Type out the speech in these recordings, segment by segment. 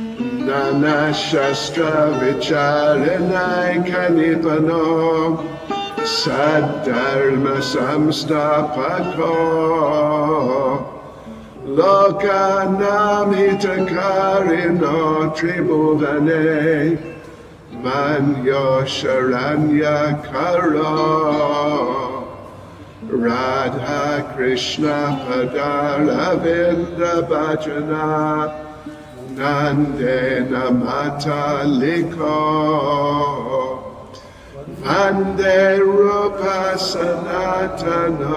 Nana Shastra Vicharanai Kanipano Saddharma Samstapako Lokanam Hitakarino Tribhuvane Manyo Sharanya Karo Radha Krishna Padara Vinda Bhajana Nandena Mata Liko Vande Rupa Sanatana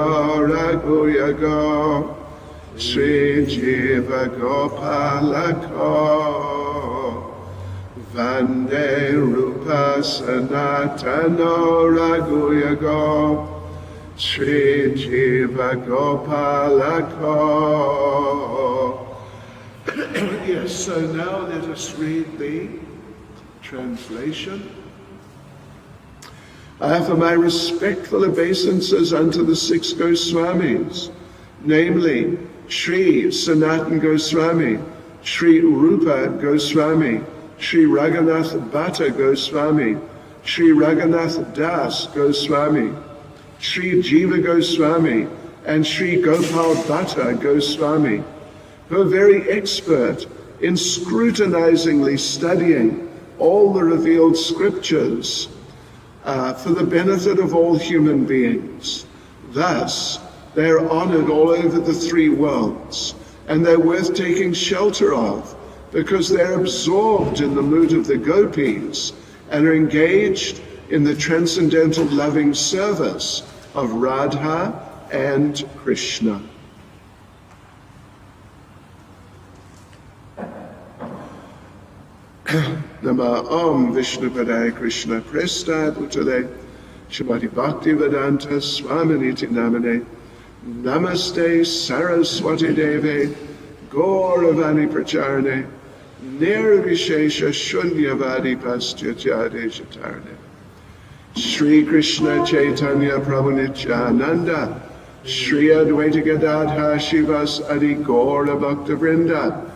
Raghuyago Sri Jiva Gopalako Vande Rupa Sanatana Raghuyago Sri Jiva Gopalako. Yes, so now let us read the translation. I offer my respectful obeisances unto the six Goswamis, namely Sri Sanatan Goswami, Sri Rupa Goswami, Sri Raghunath Bhatta Goswami, Sri Raghunath Das Goswami, Sri Jiva Goswami, and Sri Gopal Bhatta Goswami, who are very expert in scrutinizingly studying all the revealed scriptures for the benefit of all human beings. Thus, they are honored all over the three worlds, and they're worth taking shelter of because they're absorbed in the mood of the gopis and are engaged in the transcendental loving service of Radha and Krishna. Nama Om Vishnu Padaya Krishna Prestad Uttale Srimati Bhakti Vedanta Swaminiti Namane Namaste Saraswati Deve Gauravani Pracharane Nirvishesha Shunyavadi Pastyajade Shatarane Shri Krishna Chaitanya Prabhu Nityananda Shri Advaita Gadadha Shivas Adi Gaura Bhakta Vrinda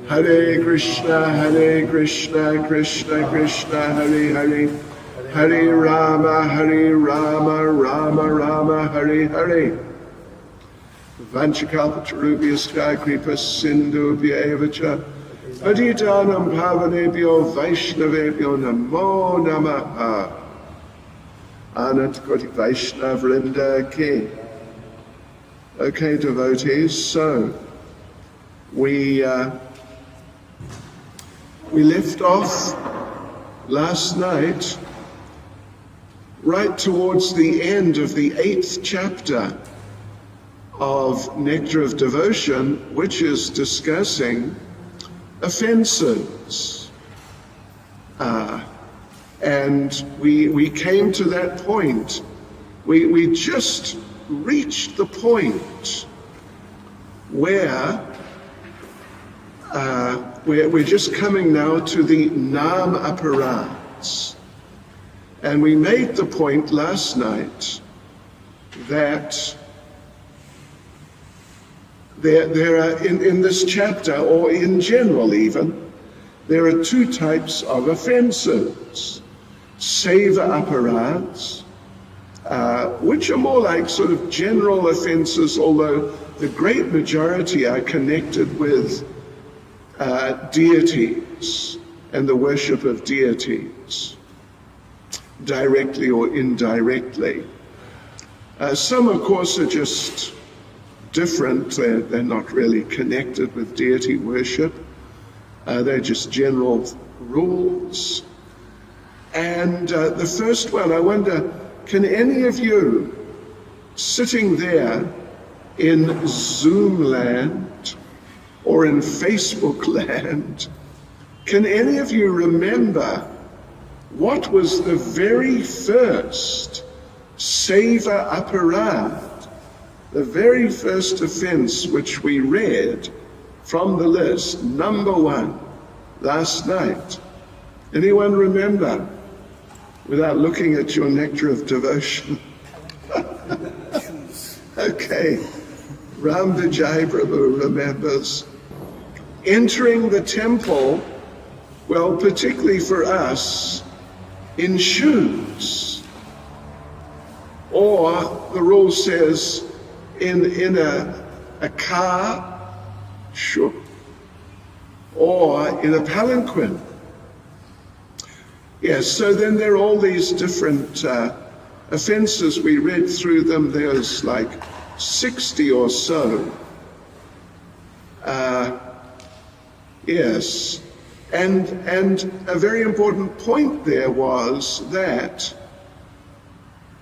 Hare Krishna, Krishna Krishna, Hare Hare, Hare Rama, Rama Rama, Hare Hare. Vanchakalpatarubhyascha kripa sindhubhya evacha, patitanam pavanebhyo vaishnavebhyo namo namaha. Anant Koti Vaishnav Vrinda ki. Okay, devotees, so we left off last night right towards the end of the 8th chapter of Nectar of Devotion, which is discussing offenses. And we came to that point. We just reached the point where we're just coming now to the Nam Aparats. And we made the point last night that there are, in this chapter, or in general even, there are two types of offenses. Seva Aparats, which are more like sort of general offenses, although the great majority are connected with deities and the worship of deities, directly or indirectly. Some, of course, are just different. They're not really connected with deity worship. They're just general rules. And the first one, I wonder, can any of you sitting there in Zoom land or in Facebook land, can any of you remember what was the very first Seva Aparat, the very first offense which we read from the list, number 1, last night? Anyone remember, without looking at your Nectar of Devotion? Okay, Ram Vijay Prabhu remembers. Entering the temple Well, particularly for us, in shoes. Or the rule says in a car, sure, or in a palanquin. Yes, so then there are all these different offenses. We read through them. There's like 60 or so. Yes, and a very important point there was that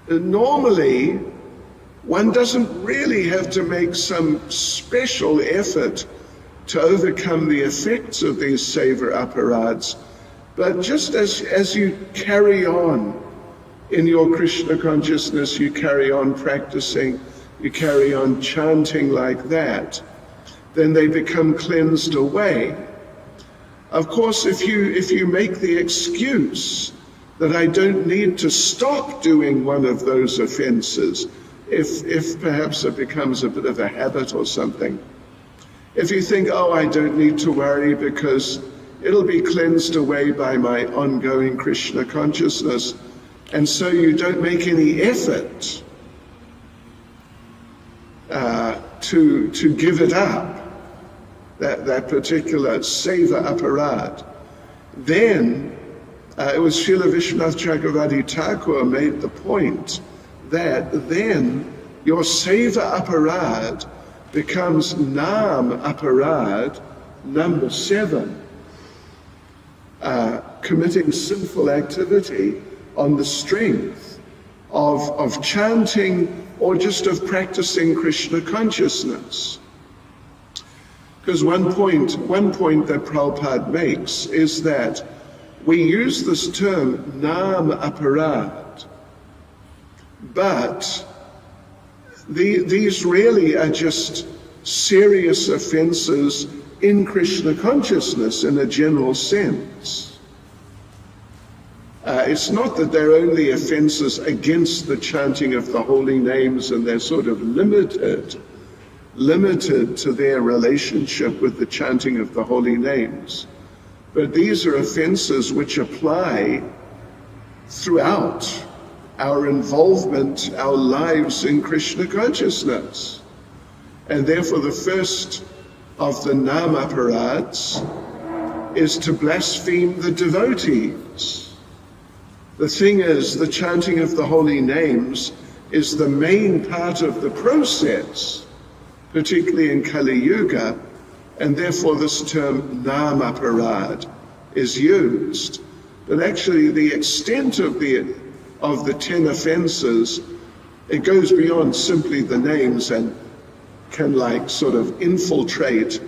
normally one doesn't really have to make some special effort to overcome the effects of these seva aparads, but just as you carry on in your Krishna consciousness, you carry on practicing, you carry on chanting like that, then they become cleansed away. Of course, if you make the excuse that I don't need to stop doing one of those offenses, if perhaps it becomes a bit of a habit or something, if you think, oh, I don't need to worry because it'll be cleansed away by my ongoing Krishna consciousness, and so you don't make any effort to give it up, that particular seva aparad, then it was Srila Vishwanath Chakravarti Thakur made the point that then your seva aparad becomes nam aparad number 7, committing sinful activity on the strength of chanting or just of practicing Krishna consciousness. Because one point that Prabhupada makes is that we use this term nam aparad, but these really are just serious offenses in Krishna consciousness in a general sense. It's not that they're only offenses against the chanting of the holy names and they're sort of limited to their relationship with the chanting of the holy names. But these are offenses which apply throughout our involvement, our lives in Krishna consciousness. And therefore the first of the nam aparads is to blaspheme the devotees. The thing is, the chanting of the holy names is the main part of the process, particularly in Kali Yuga, and therefore this term nam aparad is used. But actually the extent of the 10 offenses, it goes beyond simply the names and can like sort of infiltrate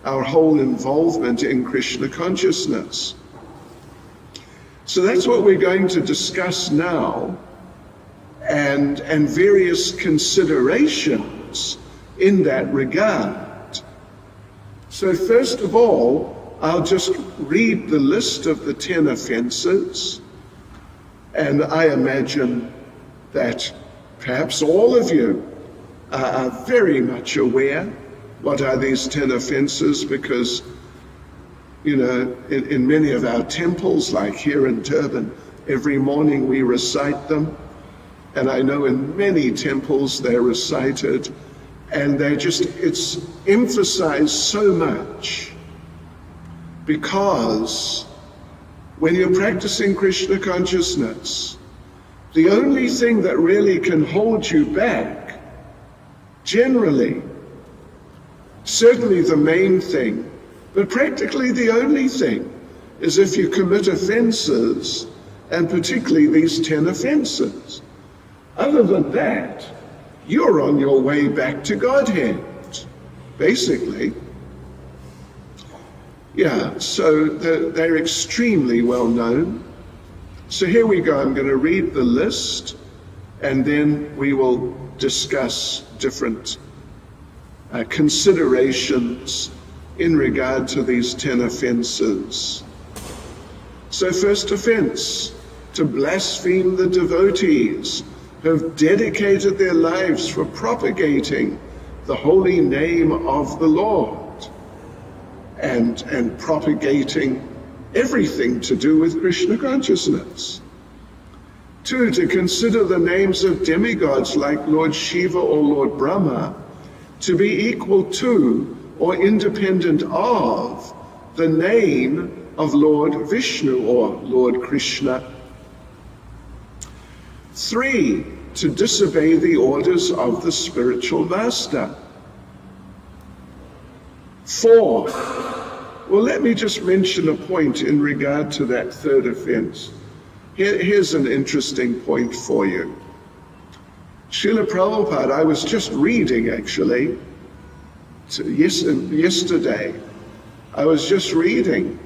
our whole involvement in Krishna consciousness. So that's what we're going to discuss now, and various considerations in that regard. So first of all, I'll just read the list of the 10 offenses, and I imagine that perhaps all of you are very much aware what are these 10 offenses, because you know, in many of our temples, like here in Durban, every morning we recite them. And I know in many temples they're recited, and it's emphasized so much, because when you're practicing Krishna consciousness, the only thing that really can hold you back, generally, certainly the main thing, but practically the only thing, is if you commit offenses, and particularly these 10 offenses. Other than that, you're on your way back to Godhead, basically. Yeah, so they're extremely well known. So here we go. I'm going to read the list, and then we will discuss different considerations in regard to these 10 offenses. So first offense, to blaspheme the devotees who have dedicated their lives for propagating the holy name of the Lord and propagating everything to do with Krishna consciousness. 2, to consider the names of demigods like Lord Shiva or Lord Brahma to be equal to or independent of the name of Lord Vishnu or Lord Krishna. 3, to disobey the orders of the spiritual master. 4, well, let me just mention a point in regard to that third offense. Here's an interesting point for you. Srila Prabhupada, I was just reading actually, yesterday, I was just reading,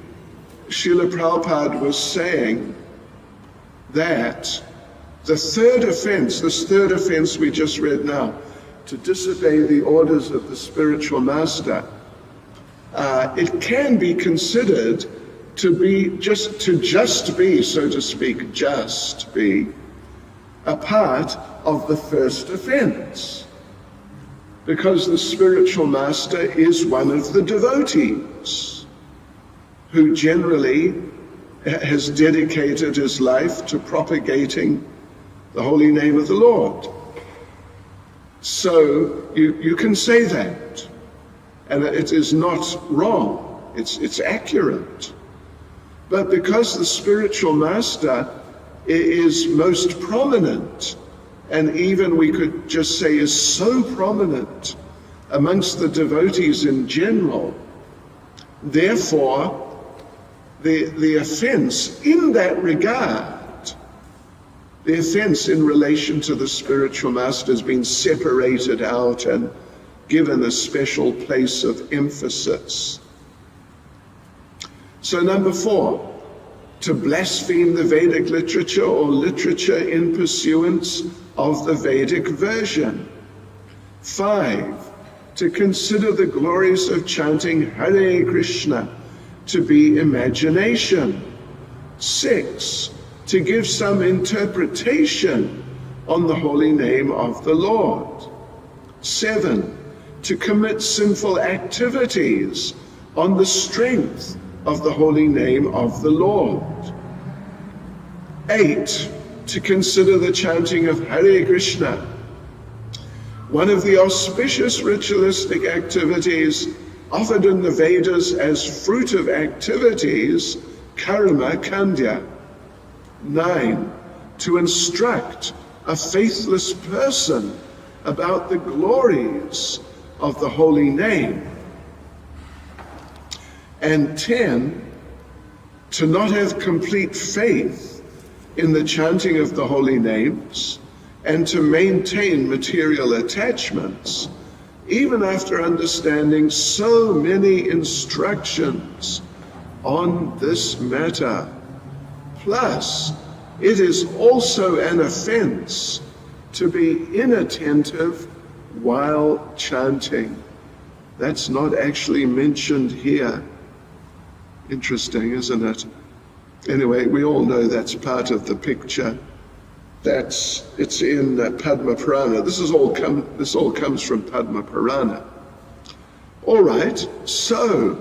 Srila Prabhupada was saying that this third offense we just read now, to disobey the orders of the spiritual master, it can be considered to just be, so to speak, just be a part of the first offense, because the spiritual master is one of the devotees who generally has dedicated his life to propagating the holy name of the Lord. So you can say that, and it is not wrong, it's accurate. But because the spiritual master is most prominent, and even we could just say is so prominent amongst the devotees in general, therefore the offense in that regard, the offense in relation to the spiritual master has been separated out and given a special place of emphasis. So number 4, to blaspheme the Vedic literature or literature in pursuance of the Vedic version. 5, to consider the glories of chanting Hare Krishna to be imagination. 6, to give some interpretation on the holy name of the Lord. 7, to commit sinful activities on the strength of the holy name of the Lord. 8, to consider the chanting of Hare Krishna, one of the auspicious ritualistic activities offered in the Vedas as fruit of activities, karma kandya. 9, to instruct a faithless person about the glories of the holy name. And 10, to not have complete faith in the chanting of the holy names and to maintain material attachments, even after understanding so many instructions on this matter. Plus, it is also an offense to be inattentive while chanting. That's not actually mentioned here. Interesting, isn't it? Anyway, we all know that's part of the picture. It's in Padma Purana. This all comes from Padma Purana. All right, so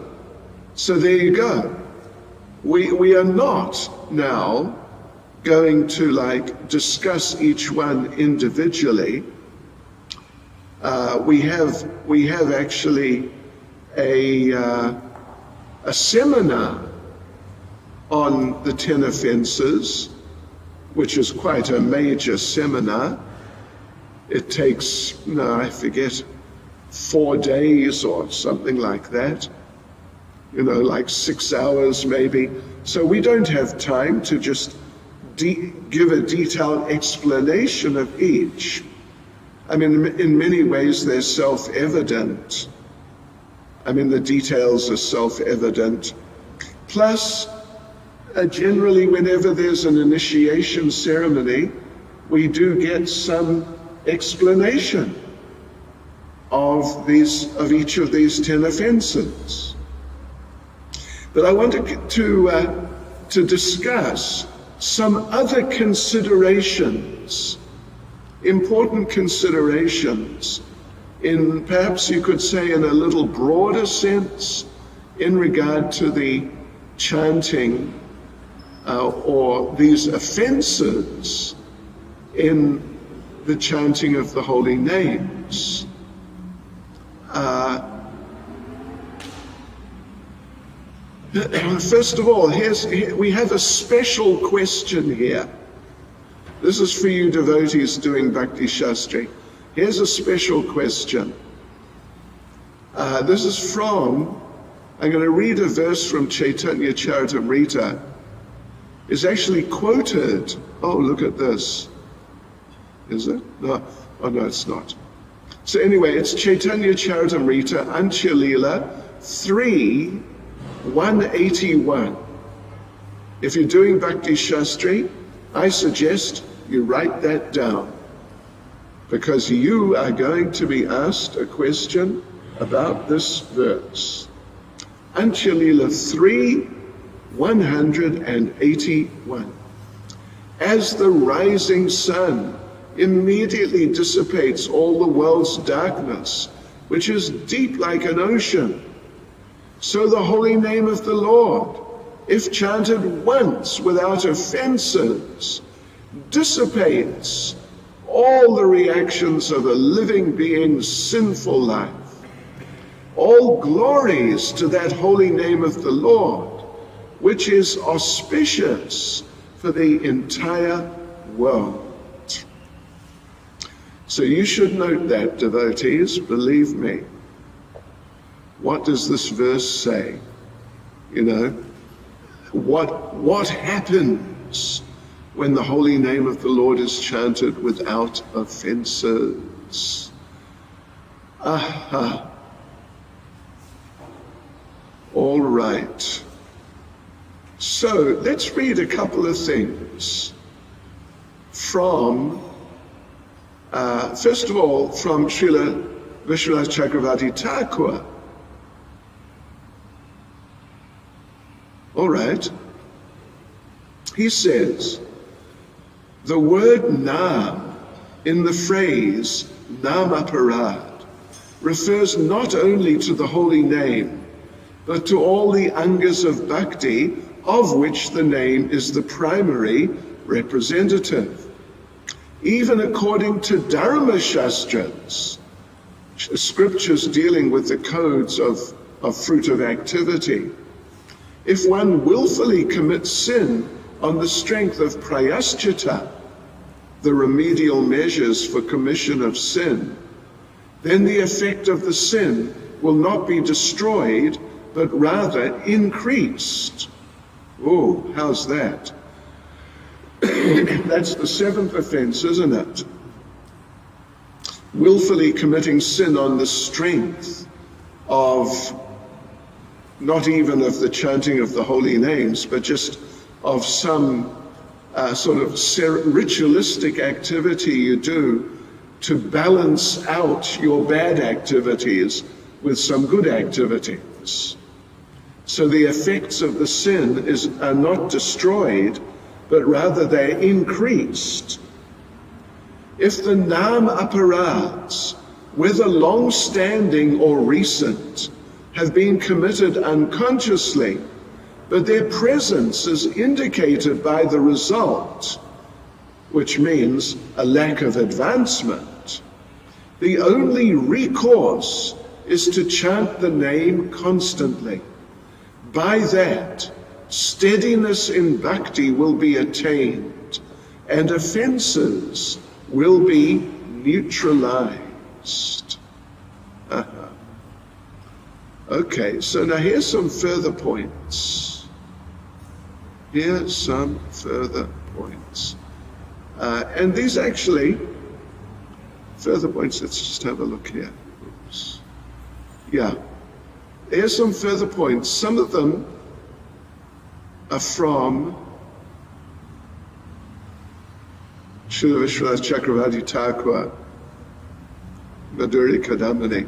there you go. We are not now going to discuss each one individually. We have actually a seminar on the 10 offenses, which is quite a major seminar. It takes, I forget, 4 days or something like that, like 6 hours maybe. So we don't have time to just give a detailed explanation of each. I mean, in many ways they're self-evident. I mean, the details are self-evident. Plus, generally, whenever there's an initiation ceremony, we do get some explanation of each of these 10 offenses. But I wanted to discuss some other considerations, important considerations, in perhaps you could say in a little broader sense, in regard to the chanting or these offences in the chanting of the holy names. First of all, we have a special question here. This is for you devotees doing Bhakti Shastri. Here's a special question. This is from, I'm going to read a verse from Chaitanya Charitamrita. It's actually quoted. Oh, look at this. Is it? No. Oh, no, it's not. So anyway, it's Chaitanya Charitamrita, Antya Leela 3:181. If you're doing Bhakti Shastri, I suggest you write that down, because you are going to be asked a question about this verse. Antya Leela 3:181. As the rising sun immediately dissipates all the world's darkness, which is deep like an ocean, so the holy name of the Lord, if chanted once without offences, dissipates all the reactions of a living being's sinful life. All glories to that holy name of the Lord, which is auspicious for the entire world. So you should note that, devotees, believe me. What does this verse say? You know, what happens when the holy name of the Lord is chanted without offences? Aha. All right. So let's read a couple of things from, first of all, from Srila Vishwanath Chakravarti Thakur. All right. He says, the word Nam in the phrase Namaparad refers not only to the holy name, but to all the angas of bhakti, of which the name is the primary representative. Even according to Dharma Shastras, scriptures dealing with the codes of fruit of activity, if one willfully commits sin on the strength of prayaschita, the remedial measures for commission of sin, then the effect of the sin will not be destroyed, but rather increased. Oh, how's that? That's the seventh offense, isn't it? Willfully committing sin on the strength of, not even of the chanting of the holy names, but just of some sort of ritualistic activity you do to balance out your bad activities with some good activities. So the effects of the sin are not destroyed, but rather they're increased. If the Nam aparads, whether long-standing or recent, have been committed unconsciously, but their presence is indicated by the result, which means a lack of advancement, the only recourse is to chant the name constantly. By that, steadiness in bhakti will be attained, and offences will be neutralized. Okay, so now here's some further points. Here's some further points. And these actually, further points, let's just have a look here. Oops. Yeah, here's some further points. Some of them are from Srila Vishwanath Chakravarti Thakur, Madhuri Kadamini.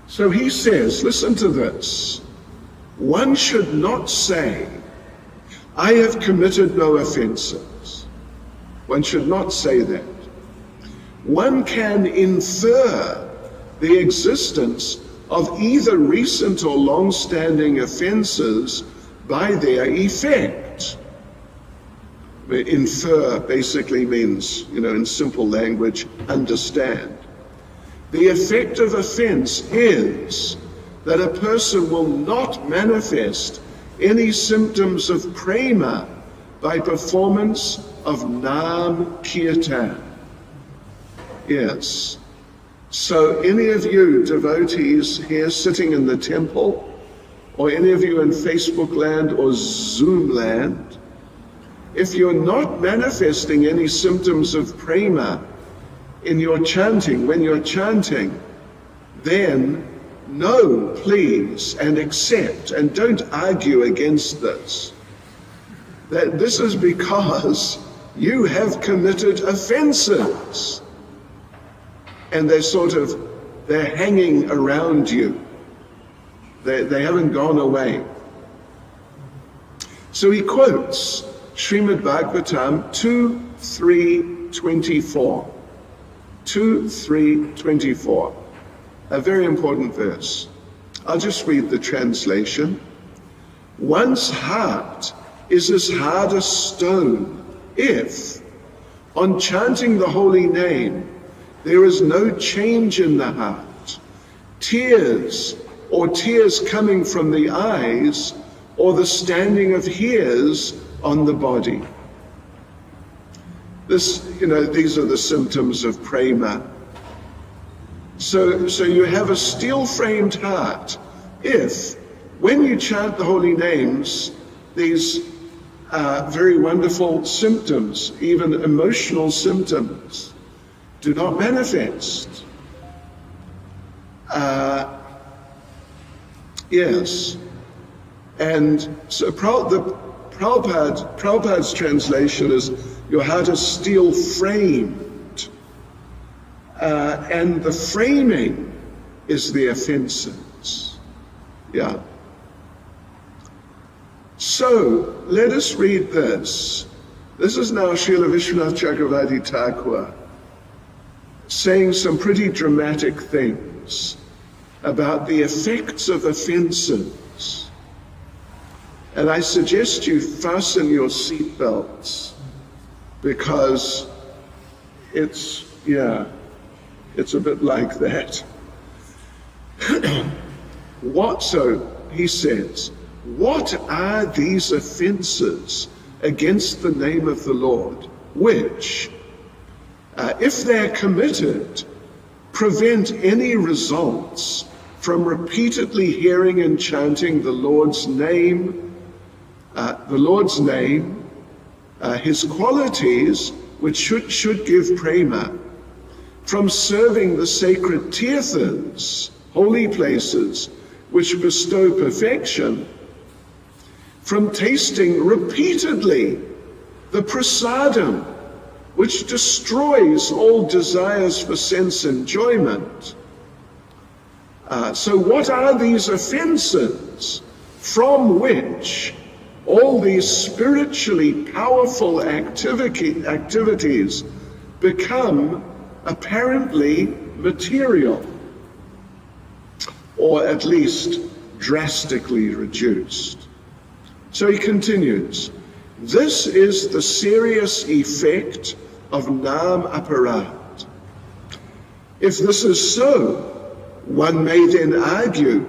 So he says, listen to this, one should not say, I have committed no offenses. One should not say that. One can infer the existence of either recent or long-standing offenses by their effect. Infer basically means, in simple language, understand. The effect of offense is that a person will not manifest any symptoms of prema by performance of Nam Kirtan. Yes. So any of you devotees here sitting in the temple, or any of you in Facebook land or Zoom land, if you're not manifesting any symptoms of prema in your chanting, when you're chanting, then know, please, and accept, and don't argue against this, that this is because you have committed offenses, and they're hanging around you. They haven't gone away. So he quotes Srimad Bhagavatam 2.3.24. 2.3.24. A very important verse. I'll just read the translation. One's heart is as hard as stone if, on chanting the holy name, there is no change in the heart, tears coming from the eyes, or the standing of hairs on the body. These are the symptoms of prema. So you have a steel-framed heart if, when you chant the holy names, these very wonderful symptoms, even emotional symptoms, do not manifest. Yes. And so Prabhupada's translation is, your heart is steel-framed. And the framing is the offenses. Yeah. So, let us read this. This is now Srila Vishwanath Chakravarti Thakur saying some pretty dramatic things about the effects of offenses. And I suggest you fasten your seatbelts, because it's a bit like that. So he says, what are these offenses against the name of the Lord, which, if they're committed, prevent any results from repeatedly hearing and chanting the Lord's name, his qualities, which should give prema, from serving the sacred tirthas, holy places, which bestow perfection, from tasting repeatedly the prasadam, which destroys all desires for sense enjoyment. So what are these offenses from which all these spiritually powerful activities become apparently material, or at least drastically reduced? So he continues, this is the serious effect of Nam Aparad. If this is so, one may then argue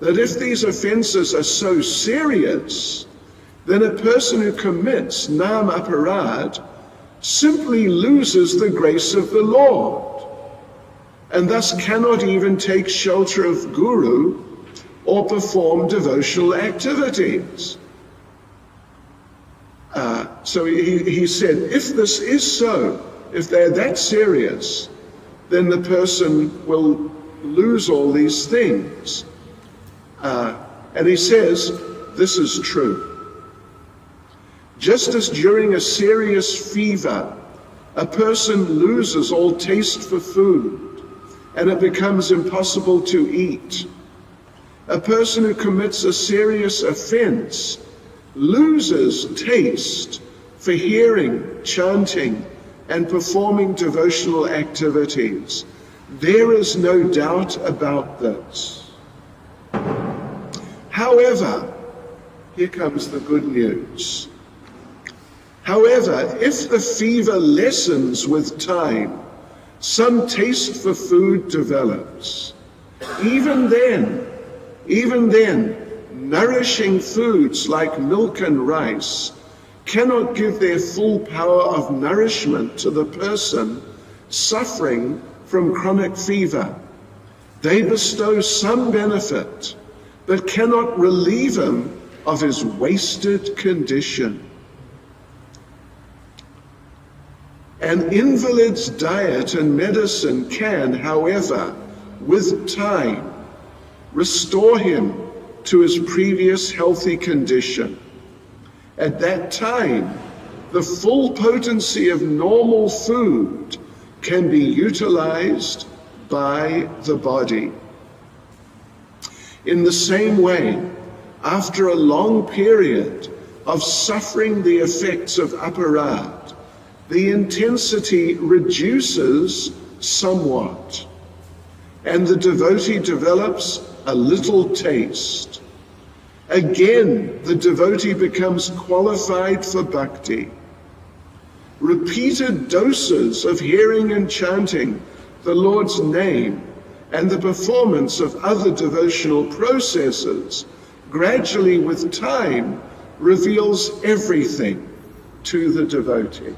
that if these offenses are so serious, then a person who commits Nam Aparad simply loses the grace of the Lord, and thus cannot even take shelter of Guru or perform devotional activities. So he said, if this is so, if they're that serious, then the person will lose all these things. And he says, this is true. Just as during a serious fever, a person loses all taste for food, and it becomes impossible to eat, a person who commits a serious offense loses taste for hearing, chanting, and performing devotional activities. There is no doubt about this. However, here comes the good news. However, if the fever lessens with time, some taste for food develops. Even then, nourishing foods like milk and rice cannot give their full power of nourishment to the person suffering from chronic fever. They bestow some benefit, but cannot relieve him of his wasted condition. An invalid's diet and medicine can, however, with time, restore him to his previous healthy condition. At that time, the full potency of normal food can be utilized by the body. In the same way, after a long period of suffering the effects of aparad, the intensity reduces somewhat, and the devotee develops a little taste. Again, the devotee becomes qualified for bhakti. Repeated doses of hearing and chanting the Lord's name and the performance of other devotional processes gradually with time reveals everything to the devotee.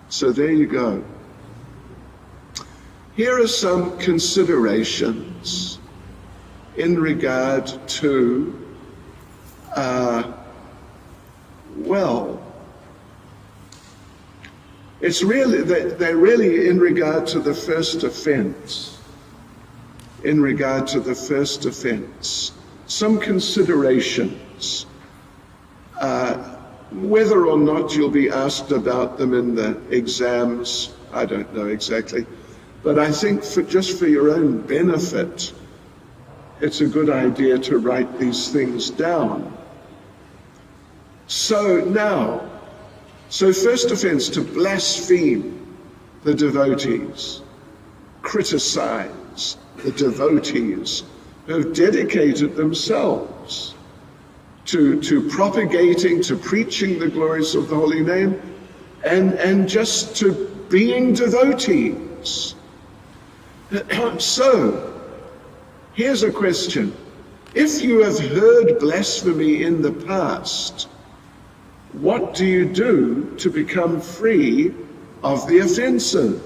So there you go. Here are some considerations in regard to, they're really in regard to the first offense. In regard to the first offense, some considerations. Whether or not you'll be asked about them in the exams, I don't know exactly. But I think just for your own benefit, it's a good idea to write these things down. So first offense, to blaspheme the devotees, criticize the devotees who have dedicated themselves to propagating, to preaching the glories of the holy name, and just to being devotees. So, here's a question. If you have heard blasphemy in the past, what do you do to become free of the offenses?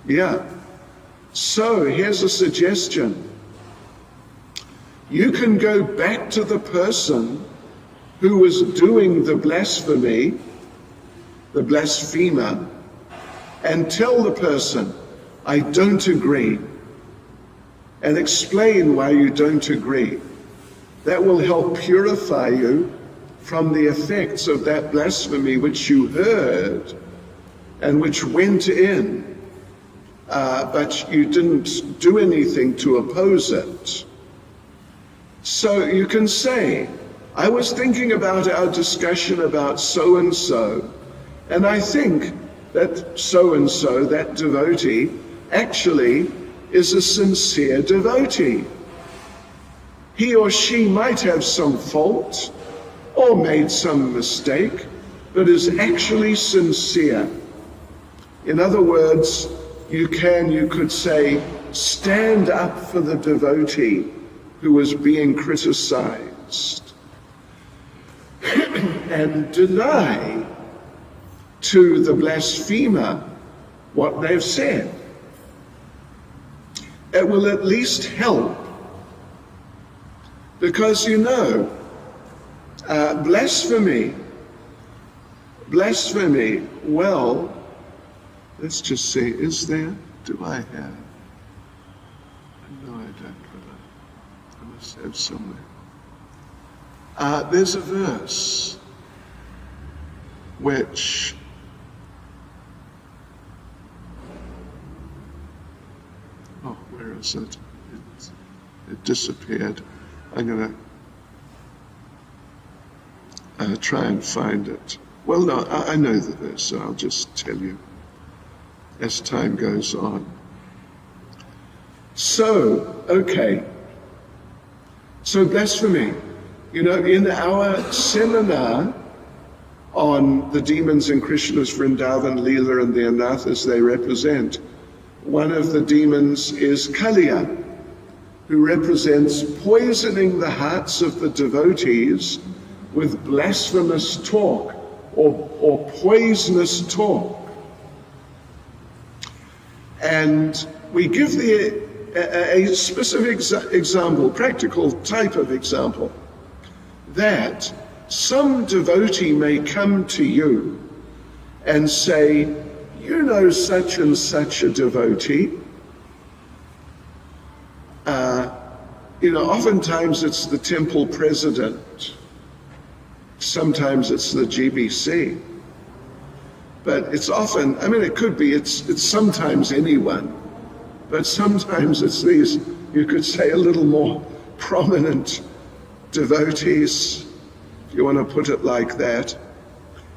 Yeah. So, here's a suggestion. You can go back to the person who was doing the blasphemy, the blasphemer, and tell the person, I don't agree, and explain why you don't agree. That will help purify you from the effects of that blasphemy which you heard and which went in, but you didn't do anything to oppose it. So you can say, I was thinking about our discussion about so-and-so, and I think that so-and-so, that devotee, actually is a sincere devotee. He or she might have some fault or made some mistake, but is actually sincere. In other words, you could say, stand up for the devotee who was being criticized and deny to the blasphemer what they've said. It will at least help, because blasphemy, well, let's just say, is there? Do I have? No, I don't, but I must have somewhere. There's a verse which where is it? It disappeared. I'm going to try and find it. Well, no, I know the verse, so I'll just tell you as time goes on. So, okay. So blasphemy. You know, in our seminar on the demons in Krishna's Vrindavan, Leela, and the anathas they represent, one of the demons is Kaliya, who represents poisoning the hearts of the devotees with blasphemous talk or poisonous talk. And we give a specific example, practical type of example, that some devotee may come to you and say, you know such and such a devotee. Oftentimes it's the temple president. Sometimes it's the GBC. But it's often, it could be, it's sometimes anyone. But sometimes it's these, you could say, a little more prominent devotees, if you want to put it like that,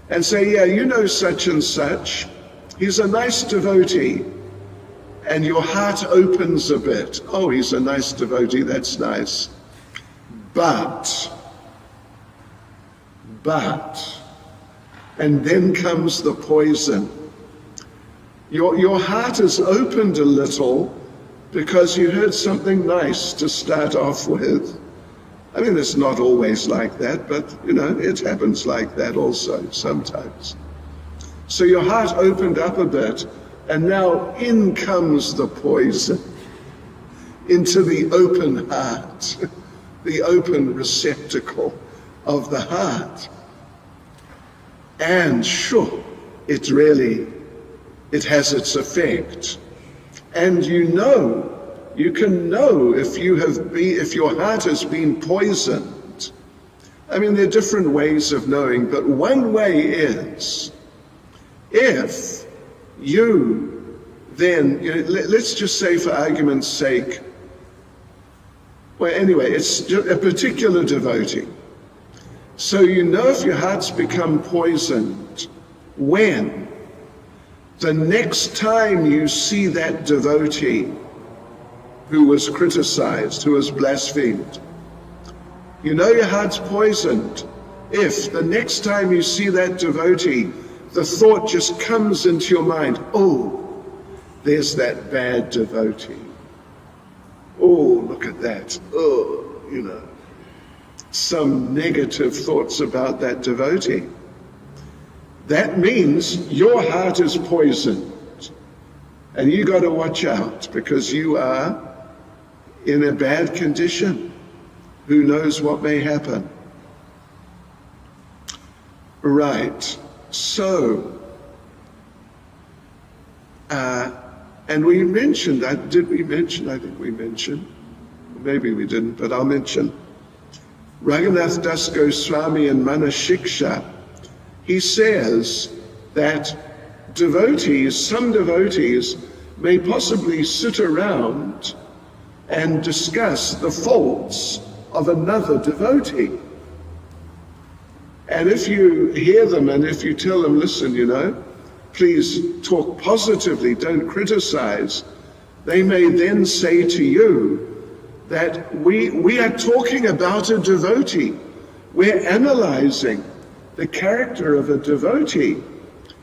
and say, yeah, you know such and such, he's a nice devotee, and your heart opens a bit. Oh, he's a nice devotee, that's nice. But, and then comes the poison. Your heart is opened a little because you heard something nice to start off with. It's not always like that, but, it happens like that also sometimes. So your heart opened up a bit, and now in comes the poison into the open heart, the open receptacle of the heart. And sure, it has its effect. And you can know if your heart has been poisoned. There are different ways of knowing, but one way is, if you then, let's just say for argument's sake, it's just a particular devotee. So if your heart's become poisoned, when the next time you see that devotee who was criticized, who was blasphemed, your heart's poisoned. If the next time you see that devotee, the thought just comes into your mind, oh, there's that bad devotee. Oh, look at that. Oh, some negative thoughts about that devotee. That means your heart is poisoned. And you got to watch out, because you are in a bad condition. Who knows what may happen? Right. So, and we mentioned that, did we mention? I think we mentioned. Maybe we didn't, but I'll mention. Raghunath Das Goswami in Manashiksha, he says that some devotees may possibly sit around and discuss the faults of another devotee. And if you hear them and if you tell them, listen, please talk positively, don't criticize, they may then say to you that we are talking about a devotee. We're analyzing the character of a devotee.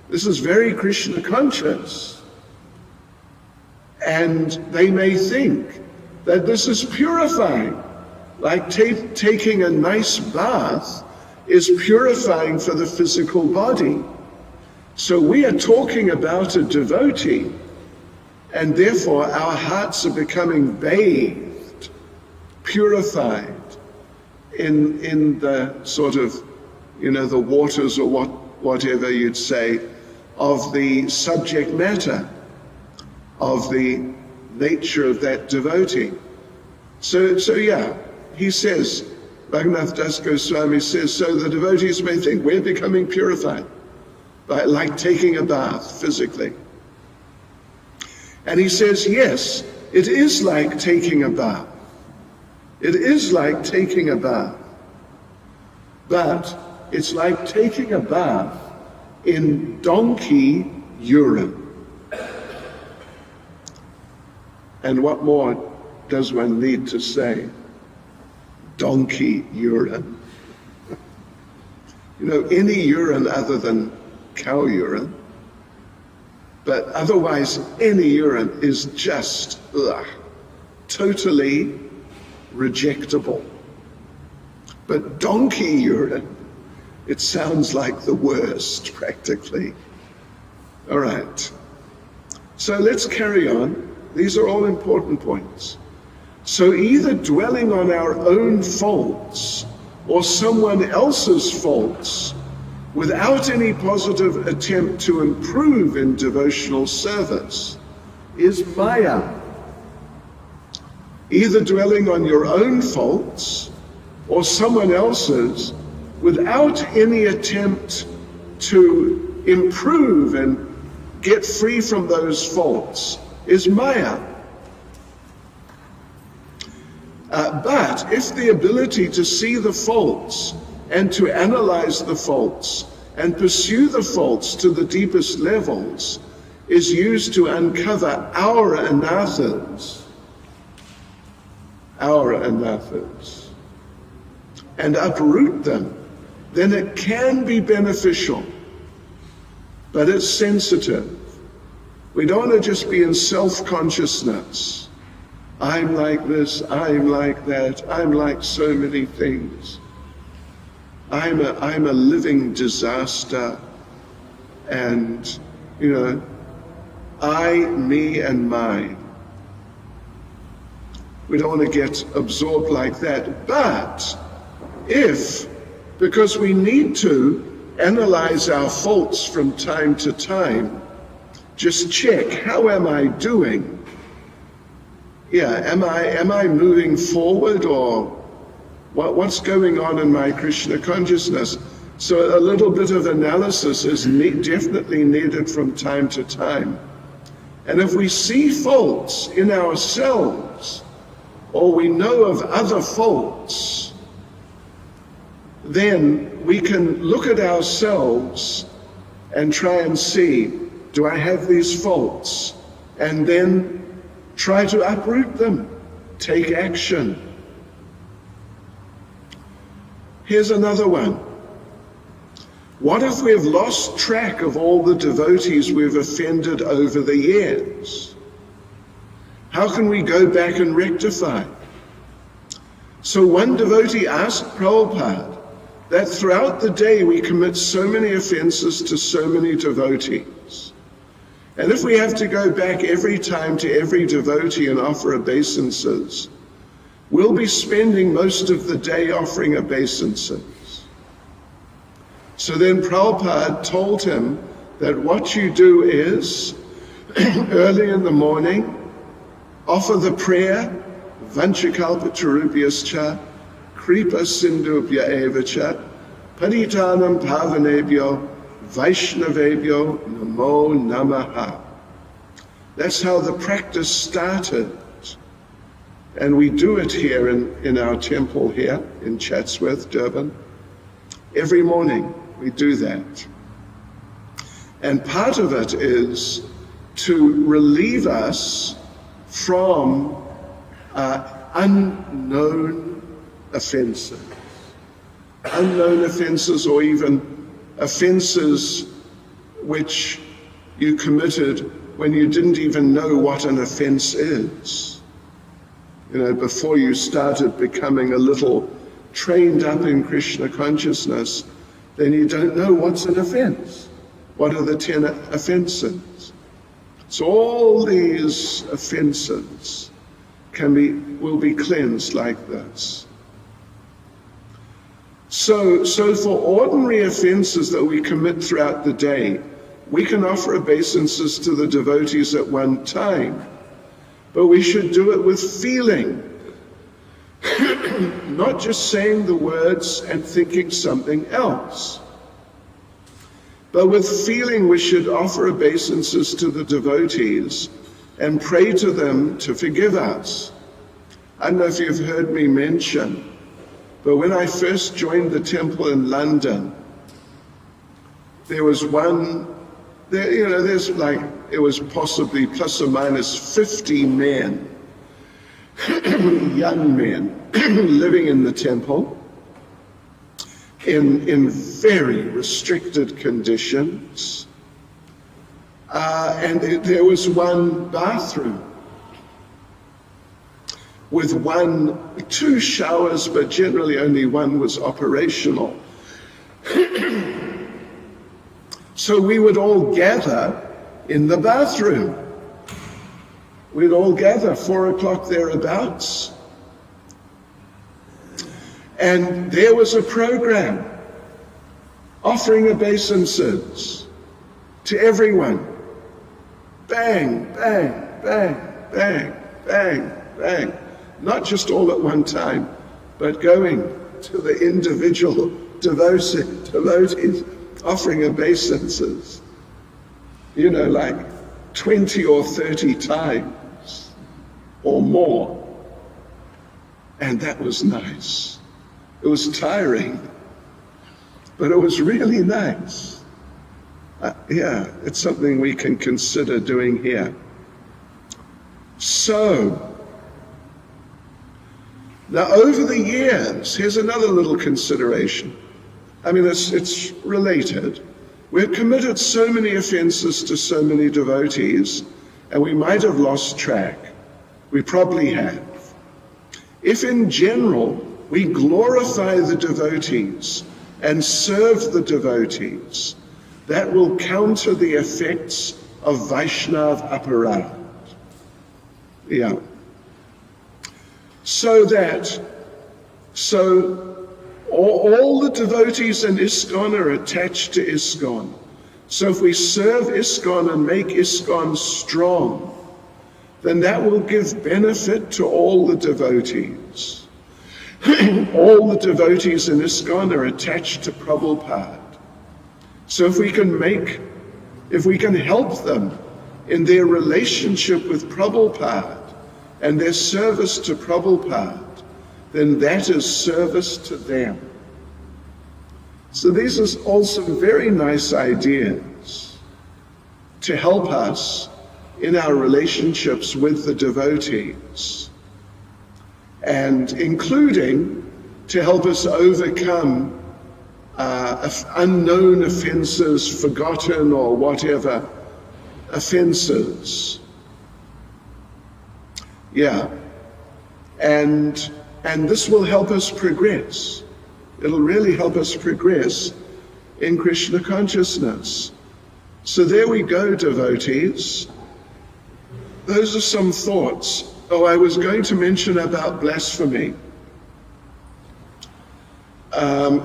This is very Krishna conscious. And they may think that this is purifying, like taking a nice bath is purifying for the physical body. So we are talking about a devotee, and therefore our hearts are becoming bathed, purified in the sort of, the waters or whatever you'd say, of the subject matter, of the nature of that devotee. So yeah, he says, Raghunath Das Goswami says, so the devotees may think we're becoming purified, like taking a bath physically. And he says, yes, it is like taking a bath. It is like taking a bath. But it's like taking a bath in donkey urine. And what more does one need to say? Donkey urine. You know, any urine other than cow urine, but otherwise any urine is just totally rejectable. But donkey urine, it sounds like the worst, practically. All right. So let's carry on. These are all important points. So either dwelling on our own faults or someone else's faults without any positive attempt to improve in devotional service is Maya. Either dwelling on your own faults or someone else's without any attempt to improve and get free from those faults is Maya. But if the ability to see the faults and to analyze the faults and pursue the faults to the deepest levels is used to uncover our anathas, and uproot them, then it can be beneficial, but it's sensitive. We don't want to just be in self-consciousness. I'm like this, I'm like that, I'm like so many things. I'm a living disaster, and, you know, I, me, and mine. We don't want to get absorbed like that. But if, because we need to analyze our faults from time to time, just check, how am I doing? Yeah, am I moving forward, or what's going on in my Krishna consciousness? So a little bit of analysis is definitely needed from time to time. And if we see faults in ourselves, or we know of other faults, then we can look at ourselves and try and see, do I have these faults? And then try to uproot them, take action. Here's another one. What if we've lost track of all the devotees we've offended over the years? How can we go back and rectify? So one devotee asked Prabhupada that throughout the day we commit so many offenses to so many devotees. And if we have to go back every time to every devotee and offer obeisances, we'll be spending most of the day offering obeisances. So then Prabhupada told him that what you do is, early in the morning, offer the prayer, Vanchakalpatarubhyascha, Kripa Sindhubhya Evacha, Paritanam Pavanebhyo, Vaishnavebhyo Namo Namaha. That's how the practice started. And we do it here in our temple here in Chatsworth, Durban. Every morning we do that. And part of it is to relieve us from unknown offenses. Unknown offenses, or even offenses which you committed when you didn't even know what an offense is. You know, before you started becoming a little trained up in Krishna consciousness, then you don't know what's an offense. What are the 10 offenses? So all these offenses will be cleansed like this. So for ordinary offenses that we commit throughout the day, we can offer obeisances to the devotees at one time, but we should do it with feeling, not just saying the words and thinking something else. But with feeling, we should offer obeisances to the devotees and pray to them to forgive us. I don't know if you've heard me mention, but when I first joined the temple in London, there was it was possibly plus or minus 50 men young men living in the temple in very restricted conditions. And there was one bathroom with two showers, but generally only one was operational. So we would all gather in the bathroom. We'd all gather 4 o'clock thereabouts. And there was a program offering obeisances to everyone. Bang, bang, bang, bang, bang, bang. Not just all at one time, but going to the individual devotees offering obeisances, like 20 or 30 times or more. And that was nice. It was tiring, but it was really nice. It's something we can consider doing here. So, now over the years, here's another little consideration. I mean, it's related. We've committed so many offenses to so many devotees, and we might have lost track. We probably have. If in general we glorify the devotees and serve the devotees, that will counter the effects of Vaishnav aparad. So all the devotees in ISKCON are attached to ISKCON. So if we serve ISKCON and make ISKCON strong, then that will give benefit to all the devotees. All the devotees in ISKCON are attached to Prabhupada. So if we can help them in their relationship with Prabhupada and their service to Prabhupada, then that is service to them. So these are all some very nice ideas to help us in our relationships with the devotees, and including to help us overcome unknown offenses, forgotten or whatever offenses. And this will help us progress. It'll really help us progress in Krishna consciousness. So there we go, devotees. Those are some thoughts. Oh, I was going to mention about blasphemy.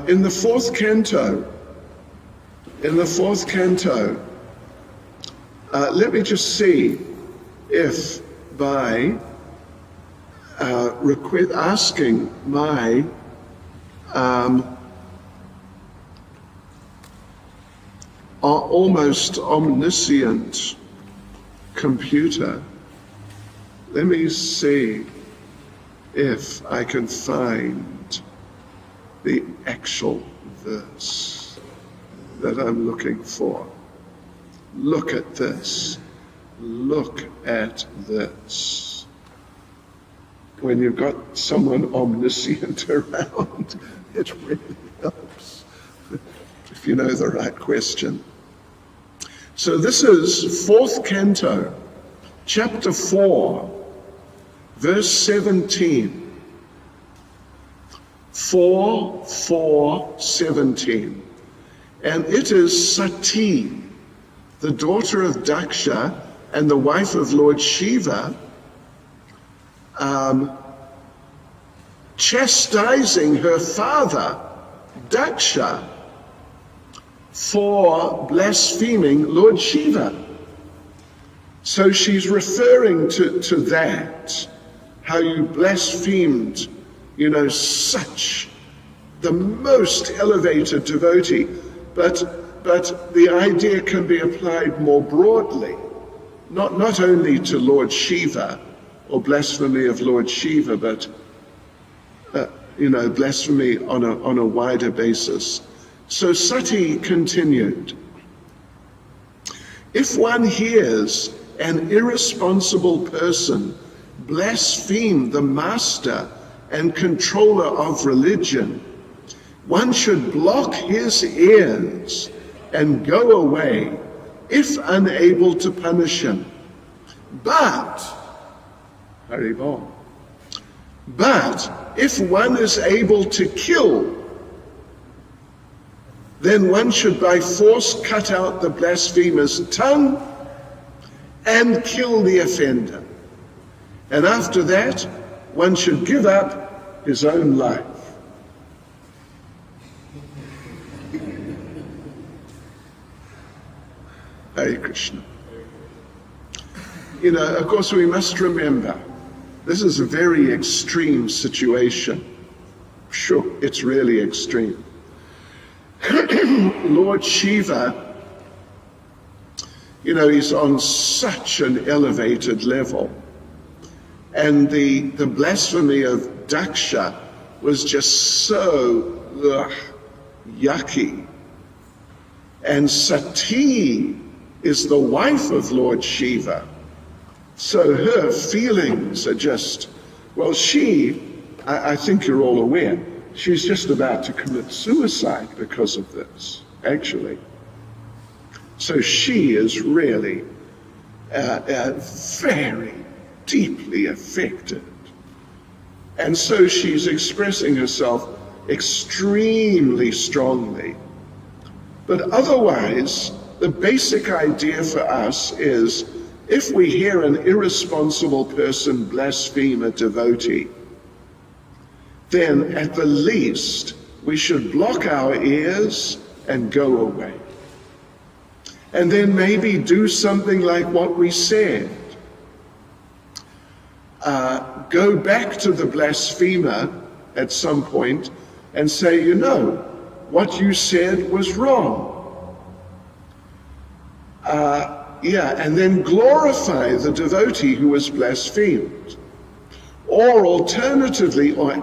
In the fourth canto, let me just see if by asking my almost omniscient computer, let me see if I can find the actual verse that I'm looking for. Look at this. Look at this. When you've got someone omniscient around, it really helps if you know the right question. So this is fourth canto, chapter 4, verse 17. 4:17. And it is Sati, the daughter of Daksha and the wife of Lord Shiva, chastising her father, Daksha, for blaspheming Lord Shiva. So she's referring to that, how you blasphemed, such the most elevated devotee. But the idea can be applied more broadly, not only to Lord Shiva or blasphemy of Lord Shiva, but blasphemy on a wider basis. So Sati continued, if one hears an irresponsible person blaspheme the master and controller of religion, one should block his ears and go away if unable to punish him. But if one is able to kill, then one should by force cut out the blasphemer's tongue and kill the offender. And after that, one should give up his own life. Hare Krishna. You know, of course, we must remember, this is a very extreme situation. Sure, it's really extreme. Lord Shiva, you know, he's on such an elevated level. And the blasphemy of Daksha was just so yucky. And Sati is the wife of Lord Shiva. So her feelings are just, well, I think you're all aware, she's just about to commit suicide because of this, actually. So she is really very deeply affected. And so she's expressing herself extremely strongly. But otherwise, the basic idea for us is, if we hear an irresponsible person blaspheme a devotee, then at the least we should block our ears and go away. And then maybe do something like what we said. Go back to the blasphemer at some point and say, you know, what you said was wrong. And then glorify the devotee who was blasphemed. Or alternatively, or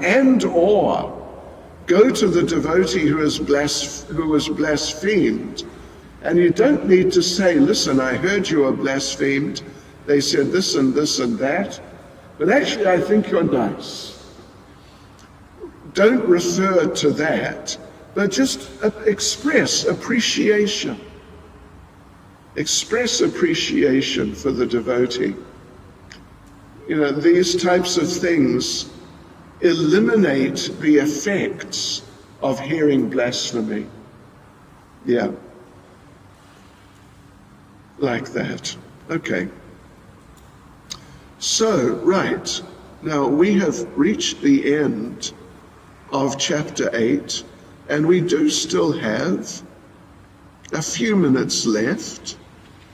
go to the devotee who was blasphemed, and you don't need to say, listen, I heard you were blasphemed. They said this and this and that, but actually I think you're nice. Don't refer to that, but just express appreciation. Express appreciation for the devotee. You know, these types of things eliminate the effects of hearing blasphemy. Yeah. Like that. Okay. So, right. Now, we have reached the end of chapter 8, and we do still have a few minutes left.